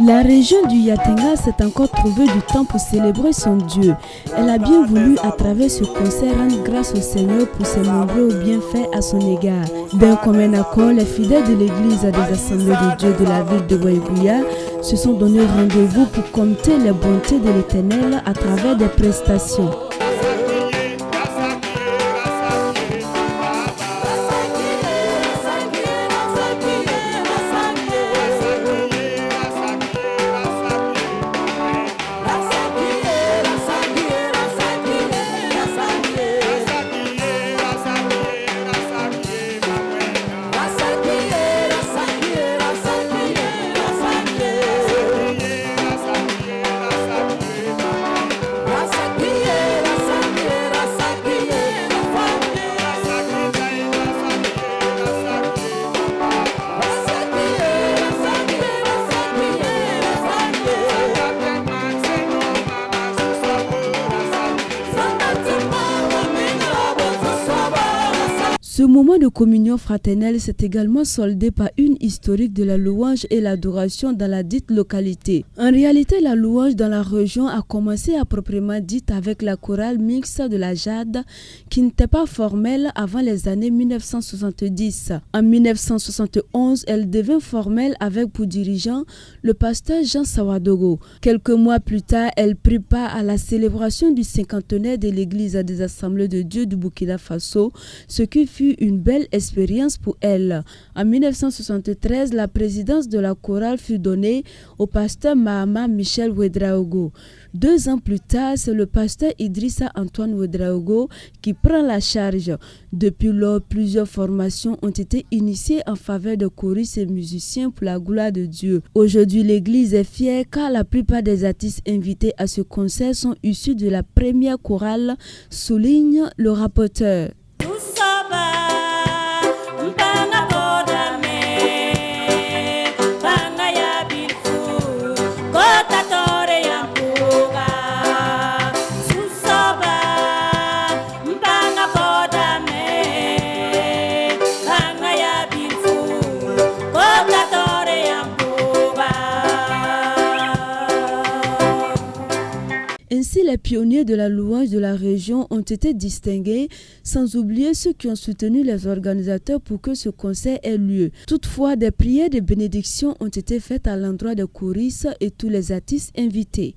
La région du Yatenga s'est encore trouvée du temps pour célébrer son Dieu. Elle a bien voulu, à travers ce concert, rendre grâce au Seigneur pour ses nombreux bienfaits à son égard. D'un commun accord, les fidèles de l'église des Assemblées de Dieu de la ville de Waïbouya se sont donné rendez-vous pour compter les bontés de l'Éternel à travers des prestations. Ce moment de communion fraternelle s'est également soldé par une historique de la louange et l'adoration dans la dite localité. En réalité, la louange dans la région a commencé à proprement dite avec la chorale mixte de la Jade qui n'était pas formelle avant les années 1970. En 1971, elle devint formelle avec pour dirigeant le pasteur Jean Sawadogo. Quelques mois plus tard, elle prit part à la célébration du cinquantenaire de l'église des Assemblées de Dieu du Burkina Faso, ce qui fut une belle expérience pour elle. En 1973, la présidence de la chorale fut donnée au pasteur Mahama Michel Ouedraogo. 2 ans plus tard, c'est le pasteur Idrissa Antoine Ouedraogo qui prend la charge. Depuis lors, plusieurs formations ont été initiées en faveur de choristes et musiciens pour la gloire de Dieu. Aujourd'hui, l'église est fière car la plupart des artistes invités à ce concert sont issus de la première chorale, souligne le rapporteur. Ainsi, les pionniers de la louange de la région ont été distingués, sans oublier ceux qui ont soutenu les organisateurs pour que ce concert ait lieu. Toutefois, des prières de bénédiction ont été faites à l'endroit des choristes et tous les artistes invités.